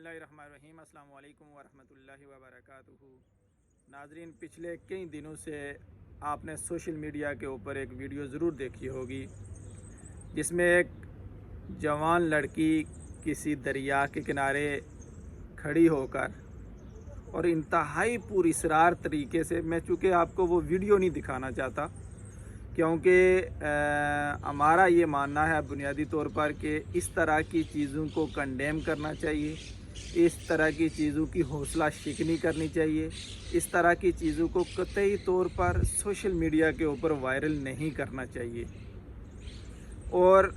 बिस्मिल्लाहिर्रहमानिर्रहीम। अस्सलाम वालेकुम वरहमतुल्लाहि वबरकातुहू। नाजरीन, पिछले कई दिनों से आपने सोशल मीडिया के ऊपर एक वीडियो ज़रूर देखी होगी जिसमें एक जवान लड़की किसी दरिया के किनारे खड़ी होकर और इंतहाई पुरअसरार तरीके से, मैं चूँकि आपको वो वीडियो नहीं दिखाना चाहता क्योंकि हमारा ये मानना है बुनियादी तौर पर कि इस तरह की चीज़ों को कंडेम करना चाहिए, इस तरह की चीज़ों की हौसला शिकनी करनी चाहिए, इस तरह की चीज़ों को कतई तौर पर सोशल मीडिया के ऊपर वायरल नहीं करना चाहिए। और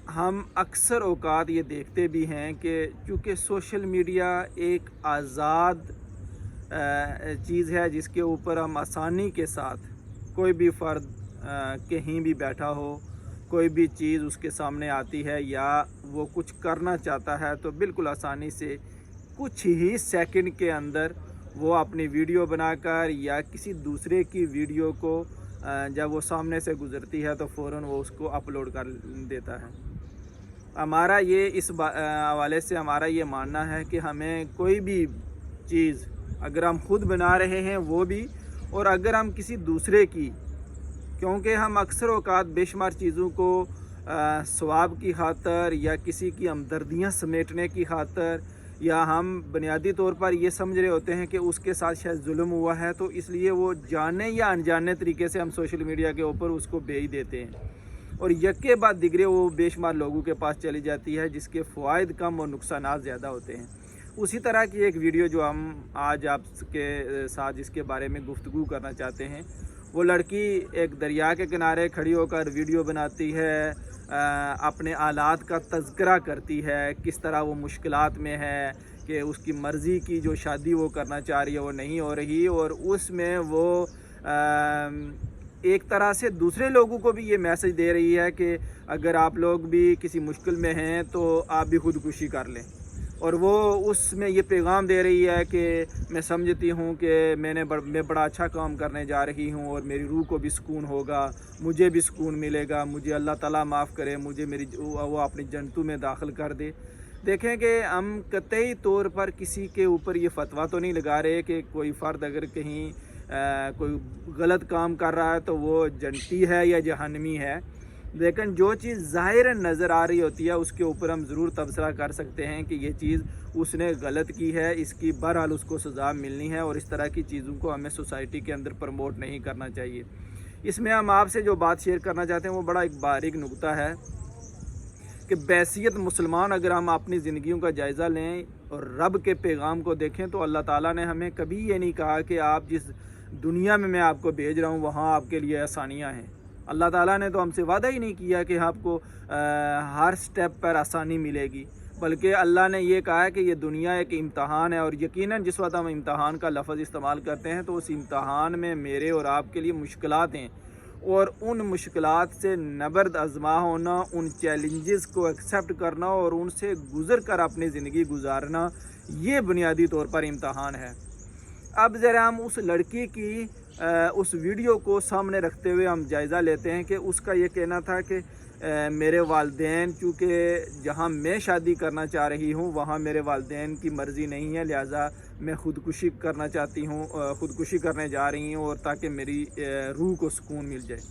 हम अक्सर औकात ये देखते भी हैं कि चूँकि सोशल मीडिया एक आज़ाद चीज़ है जिसके ऊपर हम आसानी के साथ, कोई भी फ़र्द कहीं भी बैठा हो, कोई भी चीज़ उसके सामने आती है या वो कुछ करना चाहता है तो बिल्कुल आसानी से कुछ ही सेकंड के अंदर वो अपनी वीडियो बनाकर या किसी दूसरे की वीडियो को जब वो सामने से गुज़रती है तो फ़ौरन वो उसको अपलोड कर देता है। हमारा ये इस हवाले से हमारा ये मानना है कि हमें कोई भी चीज़ अगर हम खुद बना रहे हैं वो भी, और अगर हम किसी दूसरे की, क्योंकि हम अक्सर औकात बेशुमार चीज़ों को सवाब की खातर या किसी की हमदर्दियाँ समेटने की खातर, या हम बुनियादी तौर पर ये समझ रहे होते हैं कि उसके साथ शायद जुल्म हुआ है, तो इसलिए वो जाने या अनजाने तरीके से हम सोशल मीडिया के ऊपर उसको भेज देते हैं और यके बाद दिगरे वो बेशुमार लोगों के पास चली जाती है जिसके फ़वाइद कम और नुकसानात ज़्यादा होते हैं। उसी तरह की एक वीडियो जो हम आज आपके साथ जिसके बारे में गुफ्तगू करना चाहते हैं, वो लड़की एक दरिया के किनारे खड़ी होकर वीडियो बनाती है, अपने हालात का तज़किरा करती है, किस तरह वो मुश्किलात में है कि उसकी मर्ज़ी की जो शादी वो करना चाह रही है वो नहीं हो रही, और उसमें वो एक तरह से दूसरे लोगों को भी ये मैसेज दे रही है कि अगर आप लोग भी किसी मुश्किल में हैं तो आप भी खुदकुशी कर लें। और वो उसमें ये पैगाम दे रही है कि मैं समझती हूँ कि मैं बड़ा अच्छा काम करने जा रही हूँ और मेरी रूह को भी सुकून होगा, मुझे भी सुकून मिलेगा, मुझे अल्लाह ताला माफ़ करे, मुझे वो अपनी जन्नतों में दाखिल कर दे। देखें कि हम कतई तौर पर किसी के ऊपर ये फतवा तो नहीं लगा रहे कि कोई फ़र्द अगर कहीं कोई गलत काम कर रहा है तो वो जन्नती है या जहन्नमी है, लेकिन जो चीज़ ज़ाहिर नज़र आ रही होती है उसके ऊपर हम ज़रूर तबसरा कर सकते हैं कि ये चीज़ उसने गलत की है, इसकी बहरहाल उसको सज़ा मिलनी है, और इस तरह की चीज़ों को हमें सोसाइटी के अंदर प्रमोट नहीं करना चाहिए। इसमें हम आपसे जो बात शेयर करना चाहते हैं वो बड़ा एक बारीक नुक्ता है कि बैसियत मुसलमान अगर हम अपनी ज़िंदगियों का जायज़ा लें और रब के पैगाम को देखें तो अल्लाह ताला ने हमें कभी ये नहीं कहा कि आप जिस दुनिया में मैं आपको भेज रहा हूँ वहाँ आपके लिए आसानियाँ हैं। अल्लाह ताला ने तो हमसे वादा ही नहीं किया कि आपको हर स्टेप पर आसानी मिलेगी, बल्कि अल्लाह ने ये कहा है कि ये दुनिया एक इम्तहान है, और यकीनन जिस वक्त हम इम्तहान का लफ्ज़ इस्तेमाल करते हैं तो उस इम्तहान में मेरे और आपके लिए मुश्किलात हैं, और उन मुश्किलात से नबर्द आज़मा होना, उन चैलेंजेस को एक्सेप्ट करना और उनसे गुज़र कर अपनी ज़िंदगी गुजारना, ये बुनियादी तौर पर इम्तहान है। अब ज़रा हम उस लड़की की उस वीडियो को सामने रखते हुए हम जायज़ा लेते हैं कि उसका ये कहना था कि मेरे वालिदैन, चूँकि जहाँ मैं शादी करना चाह रही हूँ वहाँ मेरे वालिदैन की मर्ज़ी नहीं है, लिहाजा मैं ख़ुदकुशी करना चाहती हूँ, ख़ुदकुशी करने जा रही हूँ, और ताकि मेरी रूह को सुकून मिल जाए।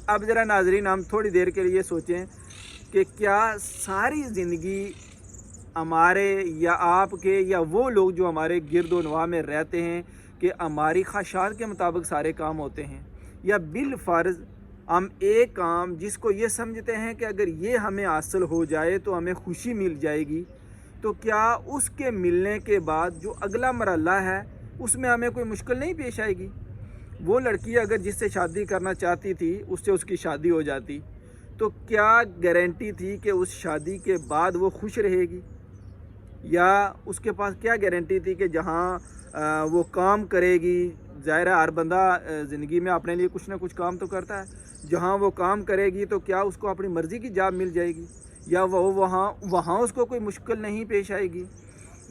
अब ज़रा नाज़रीन हम थोड़ी देर के लिए सोचें कि क्या सारी ज़िंदगी हमारे या आपके या वो लोग जो हमारे गिरदो नवाह में रहते हैं कि हमारी ख्वाहिशात के मुताबिक सारे काम होते हैं, या बिल फ़र्ज़ हम एक काम जिसको ये समझते हैं कि अगर ये हमें हासिल हो जाए तो हमें खुशी मिल जाएगी, तो क्या उसके मिलने के बाद जो अगला मरहला है उसमें हमें कोई मुश्किल नहीं पेश आएगी? वो लड़की अगर जिससे शादी करना चाहती थी उससे उसकी शादी हो जाती, तो क्या गारंटी थी कि उस शादी के बाद वो खुश रहेगी? या उसके पास क्या गारंटी थी कि जहाँ वो काम करेगी, ज़ाहिर है हर बंदा ज़िंदगी में अपने लिए कुछ ना कुछ काम तो करता है, जहाँ वो काम करेगी तो क्या उसको अपनी मर्ज़ी की जॉब मिल जाएगी, या वो वहाँ उसको कोई मुश्किल नहीं पेश आएगी?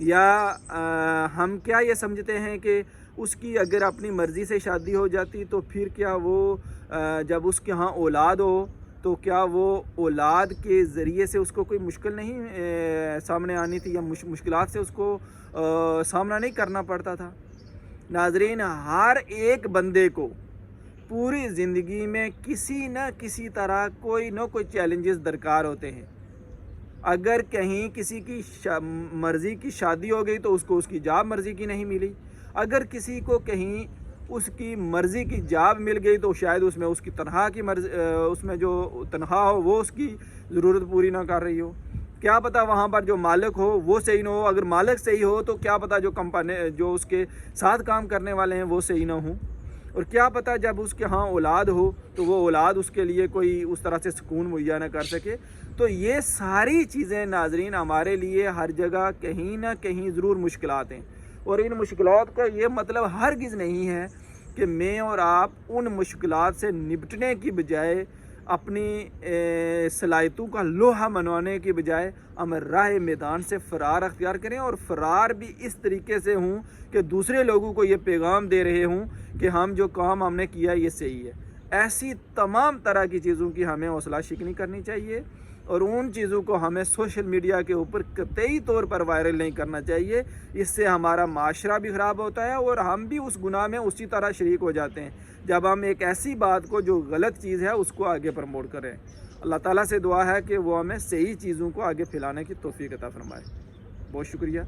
या हम क्या ये समझते हैं कि उसकी अगर अपनी मर्ज़ी से शादी हो जाती तो फिर क्या वो जब उसके यहाँ औलाद हो تو کیا وہ اولاد کے ذریعے سے اس کو کوئی مشکل نہیں سامنے آنی تھی، یا مشکلات سے اس کو سامنا نہیں کرنا پڑتا تھا؟ ناظرین، ہر ایک بندے کو پوری زندگی میں کسی نہ کسی طرح کوئی نہ کوئی چیلنجز درکار ہوتے ہیں۔ اگر کہیں کسی کی مرضی کی شادی ہو گئی تو اس کو اس کی جاب مرضی کی نہیں ملی، اگر کسی کو کہیں اس کی مرضی کی جاب مل گئی تو شاید اس میں اس کی تنخواہ کی اس میں جو تنخواہ ہو وہ اس کی ضرورت پوری نہ کر رہی ہو، کیا پتہ وہاں پر جو مالک ہو وہ صحیح نہ ہو، اگر مالک صحیح ہو تو کیا پتہ جو کمپنی جو اس کے ساتھ کام کرنے والے ہیں وہ صحیح نہ ہوں، اور کیا پتہ جب اس کے ہاں اولاد ہو تو وہ اولاد اس کے لیے کوئی اس طرح سے سکون مہیا نہ کر سکے۔ تو یہ ساری چیزیں ناظرین ہمارے لیے ہر جگہ کہیں نہ کہیں ضرور مشکلات ہیں، اور ان مشکلات کا یہ مطلب ہرگز نہیں ہے کہ میں اور آپ ان مشکلات سے نپٹنے کی بجائے اپنی صلاحیتوں کا لوہا منوانے کی بجائے ہم راہ میدان سے فرار اختیار کریں، اور فرار بھی اس طریقے سے ہوں کہ دوسرے لوگوں کو یہ پیغام دے رہے ہوں کہ ہم جو کام ہم نے کیا یہ صحیح ہے۔ ایسی تمام طرح کی چیزوں کی ہمیں حوصلہ شکنی کرنی چاہیے، اور ان چیزوں کو ہمیں سوشل میڈیا کے اوپر قطعی طور پر وائرل نہیں کرنا چاہیے۔ اس سے ہمارا معاشرہ بھی خراب ہوتا ہے اور ہم بھی اس گناہ میں اسی طرح شریک ہو جاتے ہیں جب ہم ایک ایسی بات کو جو غلط چیز ہے اس کو آگے پروموٹ کریں۔ اللہ تعالیٰ سے دعا ہے کہ وہ ہمیں صحیح چیزوں کو آگے پھیلانے کی توفیق عطا فرمائے۔ بہت شکریہ۔